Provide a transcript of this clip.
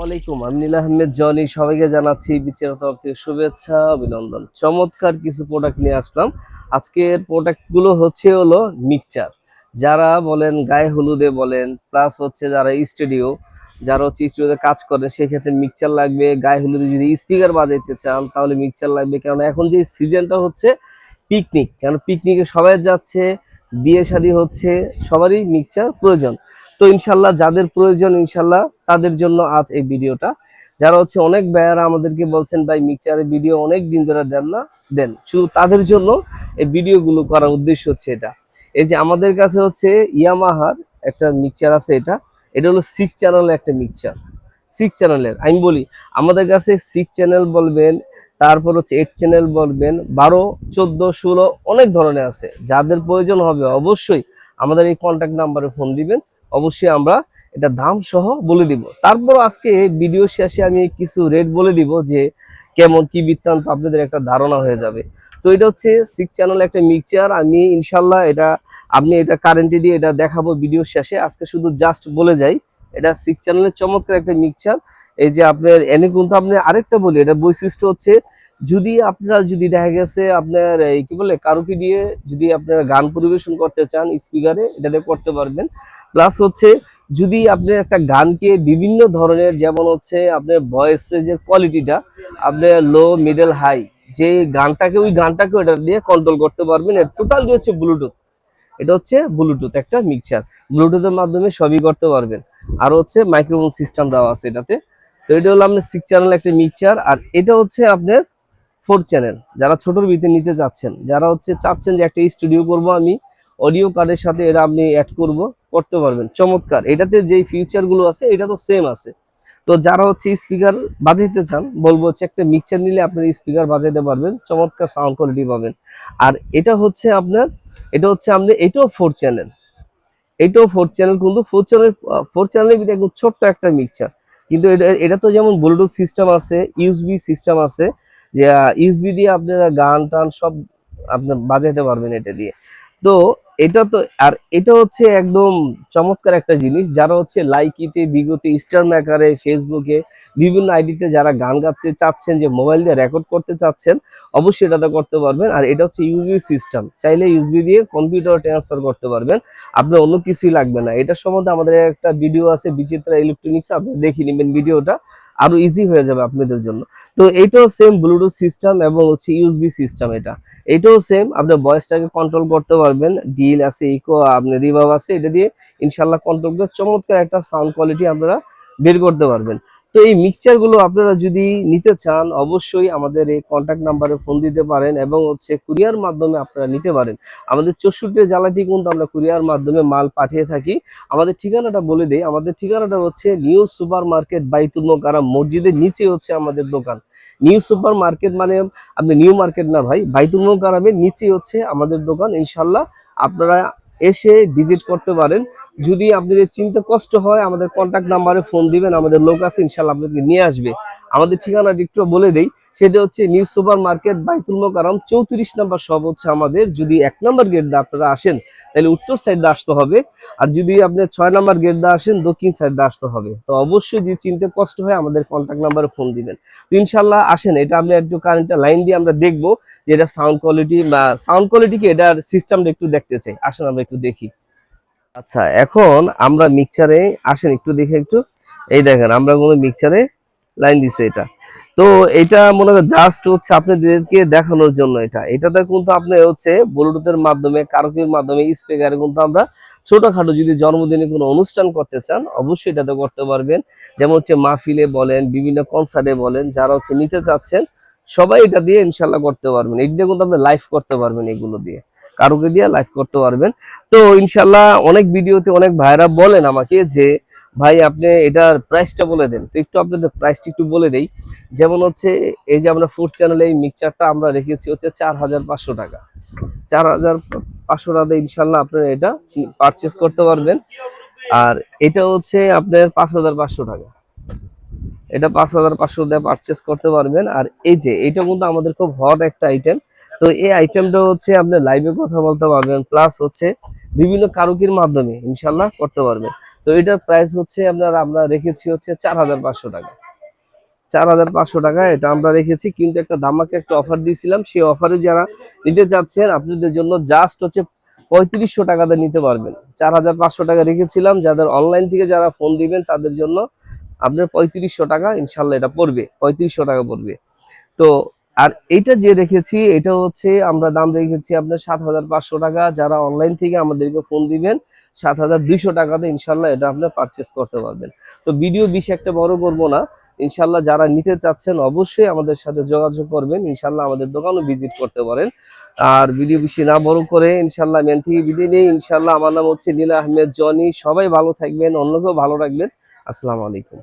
আলাইকুম, আমি নীল আহমেদ জনি। সবাইকে জানাচ্ছি বিচের তরফ থেকে শুভেচ্ছা অভিনন্দন। চমৎকার কিছু প্রোডাক্ট নিয়ে আসলাম। আজকের প্রোডাক্ট গুলো হলো মিক্সচার। যারা বলেন গায়ে হলুদে বলেন, প্লাস হচ্ছে যারা স্টুডিও, যারা হচ্ছে স্টুডিওতে কাজ করেন, সেক্ষেত্রে মিক্সচার লাগবে। গায়ে হলুদে যদি স্পিকার বাজাইতে চান তাহলে মিক্সচার লাগবে, কারণ এখন যে সিজনটা হচ্ছে পিকনিক, কারণ পিকনিকে সবাই যাচ্ছে, বিয়ে শাদী হচ্ছে, সবারই মিক্সচার প্রয়োজন। তো ইনশাল্লাহ যাদের প্রয়োজন ইনশাল্লাহ তাদের জন্য আজ এই ভিডিওটা। যারা হচ্ছে অনেক ভাইয়ারা আমাদেরকে বলছেন ভাই মিক্সচারের ভিডিও অনেক দিন ধরে দেন না, দেন, শুধু তাদের জন্য এই ভিডিওগুলো করার উদ্দেশ্য হচ্ছে এটা। এই যে আমাদের কাছে হচ্ছে ইয়ামাহার একটা মিক্সচার আছে, এটা এটা হলো 6 চ্যানেলের একটা মিক্সচার। 6 চ্যানেলের আমি বলি, আমাদের কাছে 6 চ্যানেল বলবেন, তারপর হচ্ছে 8 চ্যানেল বলবেন, 12, 14, 16 অনেক ধরনের আছে। যাদের প্রয়োজন হবে অবশ্যই আমাদের এই কন্ট্যাক্ট নাম্বারে ফোন দিবেন, অবশ্যই আমরা এটা দাম সহ বলে দিব। তারপর আজকে ভিডিও শেষে আমি কিছু রেট বলে দিব, যে কেমন কি বৃত্তান্ত, আপনাদের একটা ধারণা হয়ে যাবে। তো এটা হচ্ছে 6 চ্যানেল একটা মিক্সচার। আমি ইনশাল্লাহ এটা আপনি এটা কারেন্টে দিয়ে এটা দেখাবো ভিডিও শেষে। আজকে শুধু জাস্ট বলে যাই, এটা 6 চ্যানেলের চমৎকার একটা মিক্সচার। এই যে আপনার এনে কিন্তু আপনি আরেকটা বলি, এটা বৈশিষ্ট্য হচ্ছে, যদি আপনারা যদি দেখা গেছে আপনার এই কি বলে কারুকি দিয়ে যদি আপনারা গান পরিবেশন করতে চান স্পিকারে, এটাতে করতে পারবেন। প্লাস হচ্ছে যদি আপনি একটা গানকে বিভিন্ন ধরনের, যেমন হচ্ছে আপনার ভয়েসের যে কোয়ালিটিটা, আপনার লো মিডল হাই, যে গানটাকে ওই গানটাকে এটা দিয়ে কন্ট্রোল করতে পারবেন। এর টোটাল হচ্ছে ব্লুটুথ, এটা হচ্ছে ব্লুটুথ একটা মিক্সচার, ব্লুটুথের মাধ্যমে সবই করতে পারবেন। আর হচ্ছে মাইক্রোফোন সিস্টেম দেওয়া আছে এটাতে। তো এটা হলো আপনার 6 চ্যানেল একটা মিক্সচার। আর এটা হচ্ছে আপনার 4 চ্যানেল, যারা ছোটর ভিতরে নিতে চাচ্ছেন, যারা হচ্ছে চাচ্ছেন যে একটা স্টুডিও করব আমি, অডিও কার্ডের সাথে এটা আপনি অ্যাড করতে পারবেন। চমৎকার, এটাতে যেই ফিউচার গুলো আছে এটা তো সেম আছে। তো যারা হচ্ছে স্পিকার বাজাইতে চান, বলবো হচ্ছে একটা মিক্সচার নিলে আপনার স্পিকার বাজাইতে পারবেন, চমৎকার সাউন্ড কোয়ালিটি পাবেন। আর এটা হচ্ছে আপনার, এটা হচ্ছে আপনি, এটাও 4 চ্যানেল, এটাও 4 চ্যানেল, কিন্তু 4 চ্যানেলের ভিতরে একদম ছোট্ট একটা মিক্সচার। কিন্তু এটা তো যেমন ব্লুটুথ সিস্টেম আছে, ইউএসবি সিস্টেম আছে, যে ইউএসবি দিয়ে আপনারা গান টান সব আপনি বাজাইতে পারবেন এটা দিয়ে। তো এটা তো, আর এটা হচ্ছে একদম চমৎকার একটা জিনিস। যারা হচ্ছে লাইকিতে, বিগতে, স্টার মেকারে, ফেসবুকে, বিভিন্ন আইডিতে যারা গান গাইতে চাচ্ছেন, যে মোবাইল দিয়ে রেকর্ড করতে চাচ্ছেন, অবশ্যই এটাতে করতে পারবেন। আর এটা হচ্ছে ইউএসবি সিস্টেম, চাইলে ইউএসবি দিয়ে কম্পিউটার ট্রান্সফার করতে পারবেন, আপনার অন্য কিছুই লাগবে না। এটা সম্বন্ধে আমাদের একটা ভিডিও আছে বিচিত্রা ইলেকট্রনিক্স, আপনি দেখে নেবেন ভিডিওটা, আরো ইজি হয়ে যাবে আপনাদের জন্য। তো এটাও সেম ব্লুটুথ সিস্টেম এবং হচ্ছে ইউএসবি সিস্টেম। এটাও সেম, আপনি ভয়েসটাকে কন্ট্রোল করতে পারবেন, ডিল আছে, ইকো, আপনার রিভার্ব আছে, এটা দিয়ে ইনশাল্লাহ কন্ট্রোল করে চমৎকার একটা সাউন্ড কোয়ালিটি আপনারা বের করতে পারবেন। তো এই মিক্সচার গুলো আপনারা যদি নিতে চান, অবশ্যই আমাদের এই কন্ট্যাক্ট নাম্বারে ফোন দিতে পারেন, এবং হচ্ছে কুরিয়ার মাধ্যমে আপনারা নিতে পারেন। আমাদের 64 জেলাতেই কিন্তু আমরা কুরিয়ার মাধ্যমে মাল পাঠিয়ে থাকি। আমাদের ঠিকানাটা বলে দেই, আমাদের ঠিকানাটা হচ্ছে নিউ সুপার মার্কেট, বাইতুল মোকাররম মসজিদের নিচে হচ্ছে আমাদের দোকান। নিউ সুপার মার্কেট মানে আপনি নিউ মার্কেট না ভাই, বাইতুল মোকাররমের নিচে হচ্ছে আমাদের দোকান। ইনশাল্লাহ আপনারা এসে ভিজিট করতে পারেন। যদি আপনাদের চিনতে কষ্ট হয়, আমাদের কন্ট্যাক্ট নাম্বারে ফোন দিবেন, আমাদের লোক আছে ইনশাল্লাহ আপনাকে নিয়ে আসবে। আমাদের ঠিকানাটা একটু বলে দেই, সেটা হচ্ছে নিউ সুপার মার্কেট, বাইতুল মোকাররম 34 নম্বর শপ হচ্ছে আমাদের। যদি 1 নম্বর গেট দিয়ে আপনারা আসেন তাহলে উত্তর সাইডে আসতে হবে, আর যদি আপনি 6 নম্বর গেট দিয়ে আসেন দক্ষিণ সাইডে আসতে হবে। তো অবশ্যই যদি চিনতে কষ্ট হয় আমাদের কন্ট্যাক্ট নাম্বারে ফোন দিবেন। তো ইনশাল্লাহ আসেন, এটা আপনি একটু কারেন্টটা লাইন দিয়ে আমরা দেখবো যে এটা সাউন্ড কোয়ালিটি, বা সাউন্ড কোয়ালিটি কি এটার সিস্টেমটা একটু দেখতে চাই। আসেন আমরা একটু দেখি। আচ্ছা, এখন আমরা মিক্সচারে আসেন একটু দেখে একটু। এই দেখেন আমরা কোনো মিক্সচারে লাইন দিছে এটা। তো এটা মনে হয় জাস্ট হচ্ছে আপনাদেরকে দেখানোর জন্য। এটাতে কিন্তু আপনি হচ্ছে ব্লুটুথের মাধ্যমে, কারকির মাধ্যমে, স্পিকারে কিন্তু আমরা ছোটখাটো যদি জন্মদিনে কোনো অনুষ্ঠান করতে চান অবশ্যই এটাতে করতে পারবেন। যেমন হচ্ছে মাহফিলে বলেন, বিভিন্ন কনসার্টে বলেন, যারা হচ্ছে নিতে চাচ্ছেন সবাই এটা দিয়ে ইনশাল্লাহ করতে পারবেন। এটা দিয়ে কিন্তু আপনি লাইভ করতে পারবেন, এগুলো দিয়ে কারোকে দিয়ে লাইভ করতে পারবেন। তো ইনশাল্লাহ অনেক ভিডিওতে অনেক ভাইরা বলেন আমাকে যে ভাই আপনি এটার প্রাইসটা বলে দেন। তো একটু আপনাদের প্রাইসটা একটু বলে দেই। যেমন হচ্ছে এই যে আমরা 4 চ্যানেলে এই মিক্সচারটা আমরা রেখেছি হচ্ছে 4500 টাকা। 4500 টাকা ইনশাল্লাহ আপনারা এটা পারচেস করতে পারবেন। আর এটা হচ্ছে আপনার 5500 টাকা, এটা 5500 দিয়ে পারচেস করতে পারবেন। আর এই যে এটা কিন্তু আমাদের খুব হট একটা আইটেম। তো এই আইটেমটা হচ্ছে আপনি লাইভে কথা বলতে পারবেন, প্লাস হচ্ছে বিভিন্ন কারুকির মাধ্যমে ইনশাল্লাহ করতে পারবেন। তো এটার প্রাইস হচ্ছে আমরা রেখেছি হচ্ছে 4,500 টাকা। 4,500 টাকা এটা আমরা রেখেছি, কিন্তু একটা ধামাকা একটা অফার দিয়েছিলাম, সেই অফারে যারা নিতে যাচ্ছেন আপনাদের জন্য জাস্ট হচ্ছে 3500 টাকাতে নিতে পারবেন। 4,500 টাকা রেখেছিলাম, যাদের অনলাইন থেকে যারা ফোন দিবেন তাদের জন্য আপনার 3500 টাকা ইনশাল্লাহ এটা পড়বে, 3500 টাকা পড়বে। তো আর এইটা যে রেখেছি এটা হচ্ছে আমরা দাম রেখেছি আপনার 7,500 টাকা। যারা অনলাইন থেকে আমাদেরকে ফোন দিবেন 7,200 টাকাতে ইনশাল্লাহ এটা আপনি পারচেস করতে পারবেন। তো ভিডিও বেশি একটা বড় করব না, ইনশাল্লাহ যারা নিতে চাচ্ছেন অবশ্যই আমাদের সাথে যোগাযোগ করবেন, ইনশাল্লাহ আমাদের দোকানও ভিজিট করতে পারেন। আর ভিডিও বেশি না বড় করে ইনশাল্লাহ আমি এখান থেকে বিদায় নেই। ইনশাল্লাহ আমার নাম হচ্ছে নীলা আহমেদ জনি। সবাই ভালো থাকবেন, অন্যকেও ভালো রাখবেন। আসসালামু আলাইকুম।